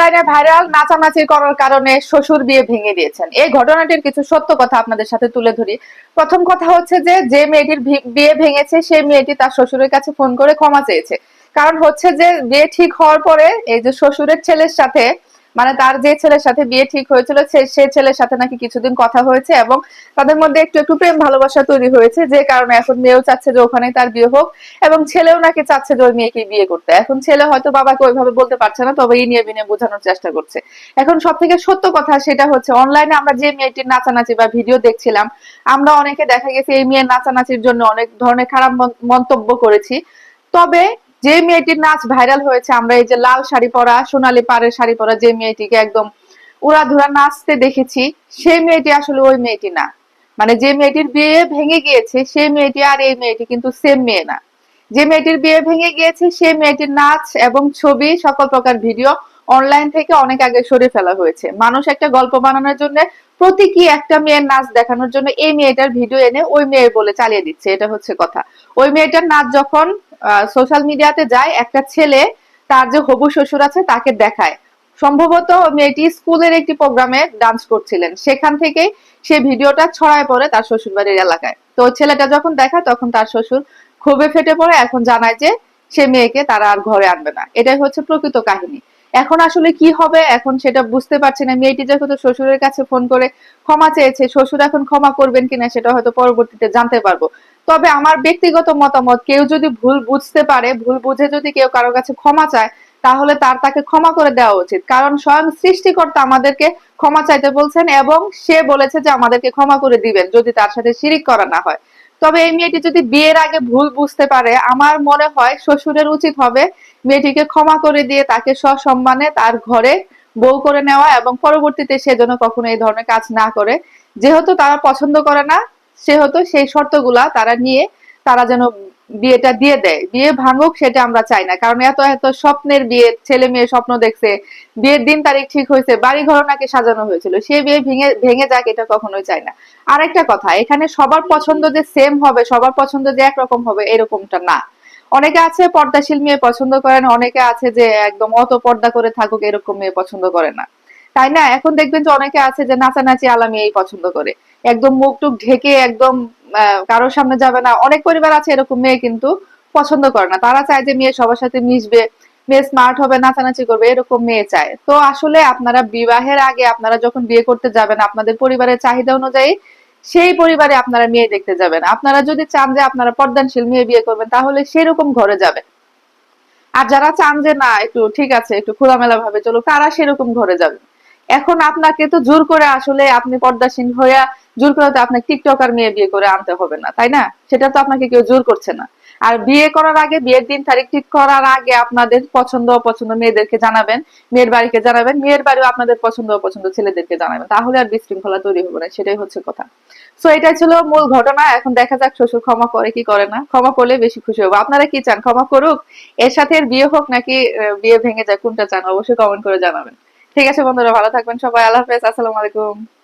অনলাইনে ভাইরাল নাচানাচি করার কারণে শ্বশুর বিয়ে ভেঙে দিয়েছেন। এই ঘটনাটির কিছু সত্য কথা আপনাদের সাথে তুলে ধরি। প্রথম কথা হচ্ছে যে যে মেয়েটির বিয়ে ভেঙেছে সেই মেয়েটি তার শ্বশুরের কাছে ফোন করে ক্ষমা চেয়েছে। কারণ হচ্ছে যে বিয়ে ঠিক হওয়ার পরে এই যে শ্বশুরের ছেলের সাথে, মানে তার যে ছেলের সাথে বিয়ে ঠিক হয়েছিল সে ছেলের সাথে নাকি কিছুদিন কথা হয়েছে এবং তাদের মধ্যে একটু একটু প্রেম ভালোবাসা তৈরি হয়েছে, যে কারণে এখন মেয়েও চাচ্ছে যে ওখানে তার বিয়ে হোক এবং ছেলেও নাকি চাচ্ছে যে ওই মেয়েকে বিয়ে করতে। এখন ছেলে হয়তো বাবাকে ওইভাবে বলতে পারছে না, তবে ইনিয়ে বিনিয়ে বোঝানোর চেষ্টা করছে। এখন সব থেকে সত্য কথা সেটা হচ্ছে অনলাইনে আমরা যে মেয়েটির নাচানাচি বা ভিডিও দেখছিলাম, আমরা অনেকে দেখা গেছে এই মেয়ের নাচানাচির জন্য অনেক ধরনের খারাপ মন্তব্য করেছি। তবে যে মেয়েটির নাচ ভাইরাল হয়েছে, আমরা এই যে লাল শাড়ি পরা, সোনালী পাড়ের শাড়ি পরা যে মেয়েটিকে একদম উড়াধুরা নাচতে দেখেছি, সেই মেয়েটি আসলে ওই মেয়েটি না। মানে যে মেয়েটির বিয়ে ভেঙে গিয়েছে সেই মেয়েটি আর এই মেয়েটি কিন্তু সেম মেয়ে না। যে মেয়েটির বিয়ে ভেঙে গিয়েছে সেই মেয়েটির নাচ এবং ছবি সকল প্রকার ভিডিও অনলাইন থেকে অনেক আগে সরিয়ে ফেলা হয়েছে। মানুষ একটা গল্প বানানোর জন্য প্রতীকী একটা মেয়ের নাচ দেখানোর জন্য এই মেয়েটার ভিডিও এনে ওই মেয়ে বলে চালিয়ে দিচ্ছে, এটা হচ্ছে কথা। ওই মেয়েটার নাচ যখন সোশ্যাল মিডিয়াতে যায়, একটা ছেলে তার যে হবু শ্বশুর আছে তাকে দেখায়। সম্ভবত মেয়েটি স্কুলের একটি প্রোগ্রামে ডান্স করছিলেন, সেখান থেকে সে ভিডিওটা ছড়ায় পড়ে তার শ্বশুর বাড়ির এলাকায়। তো ছেলেটা যখন দেখায় তখন তার শ্বশুর ক্ষোভে ফেটে পড়ে, এখন জানায় যে সে মেয়েকে তারা আর ঘরে আনবে না। এটাই হচ্ছে প্রকৃত কাহিনী। এখন আসলে কি হবে এখন সেটা বুঝতে পারছি না। মেয়েটি যখন শ্বশুরের কাছে ফোন করে ক্ষমা চেয়েছে, শ্বশুর এখন ক্ষমা করবেন কিনা সেটা হয়তো পরবর্তীতে জানতে পারবো। তবে আমার ব্যক্তিগত মতামত, কেউ যদি ভুল বুঝতে পারে, ভুল বুঝে যদি কেউ কারোর কাছে ক্ষমা চায়, তাহলে তাকে ক্ষমা করে দেওয়া উচিত। কারণ স্বয়ং সৃষ্টিকর্তা আমাদেরকে ক্ষমা চাইতে বলছেন এবং সে বলেছে যে আমাদেরকে ক্ষমা করে দিবেন যদি তার সাথে শিরিক করা না হয়। তবে এই মেয়েটি যদি বিয়ের আগে ভুল বুঝতে পারে, আমার মনে হয় শ্বশুরের উচিত হবে মেয়েটিকে ক্ষমা করে দিয়ে তাকে সসম্মানে তার ঘরে বউ করে নেওয়া এবং পরবর্তীতে সে যেন কখনো এই ধরনের কাজ না করে। যেহেতু তারা পছন্দ করে না, সেহেতু সেই শর্তগুলা তারা নিয়ে তারা যেন বিয়েটা দিয়ে দেয়। বিয়ে ভাঙুক সেটা আমরা চাই না, কারণ এত এত স্বপ্নের বিয়ে, ছেলে মেয়ে স্বপ্ন দেখছে, বিয়ের দিন তারিখ ঠিক হয়েছে, বাড়ি ঘর নাকি সাজানো হয়েছিল, সে বিয়ে ভেঙে ভেঙে যাক এটা কখনোই চাই না। আরেকটা কথা, এখানে সবার পছন্দ যে সেম হবে, সবার পছন্দ যে একরকম হবে এরকমটা না। অনেকে আছে পর্দাশীল মেয়ে পছন্দ করেন, অনেকে আছে যে একদম অত পর্দা করে থাকুক এরকম মেয়ে পছন্দ করে না, তাই না? এখন দেখবেন যে অনেকে আছে যে নাচানাচি আলা মেয়েই পছন্দ করে, একদম মুখ টুক ঢেকে একদম কারোর সামনে যাবে না। অনেক পরিবার আছে এরকম মেয়ে কিন্তু পছন্দ করে না, তারা চায় যে মেয়ে সবার সাথে মিশবে, মেয়ে স্মার্ট হবে, নাচানাচি করবে, এরকম মেয়ে চায়। তো আসলে আপনারা বিবাহের আগে আপনারা যখন বিয়ে করতে যাবেন, আপনাদের পরিবারের চাহিদা অনুযায়ী সেই পরিবারে আপনারা মেয়ে দেখতে যাবেন। আপনারা যদি চান যে আপনারা পর্দানশীল মেয়ে বিয়ে করবেন, তাহলে সেরকম ঘরে যাবেন। আর যারা চান যে না একটু ঠিক আছে একটু খোলামেলা ভাবে চলো, তারা সেরকম ঘরে যাবেন। এখন আপনাকে তো জোর করে আসলে আপনি পর্দাসীন হইয়া জোর করে তো আপনাকে টিকটকার মেয়ে বিয়ে করে আনতে হবে না, তাই না? সেটা তো আপনাকে কেউ জোর করছে না। আর বিয়ে করার আগে, বিয়ের দিন তারিখ ঠিক করার আগে আপনাদের পছন্দ অপছন্দ মেয়েদেরকে জানাবেন, মেয়ের বাড়িকে জানাবেন, মেয়ের বাড়িও আপনাদের পছন্দ অপছন্দ ছেলেদেরকে জানাবেন, তাহলে আর বিশৃঙ্খলা তৈরি হবে না। সেটাই হচ্ছে কথা। সো এটাই ছিল মূল ঘটনা। এখন দেখা যাক শ্বশুর ক্ষমা করে কি করে না। ক্ষমা করলে বেশি খুশি হবো। আপনারা কি চান, ক্ষমা করুক, এর সাথে এর বিয়ে হোক, নাকি বিয়ে ভেঙে যায়, কোনটা চান অবশ্যই কমেন্ট করে জানাবেন। ঠিক আছে বন্ধুরা, ভালো থাকবেন সবাই। আল্লাহ হাফেজ, আসসালামু আলাইকুম।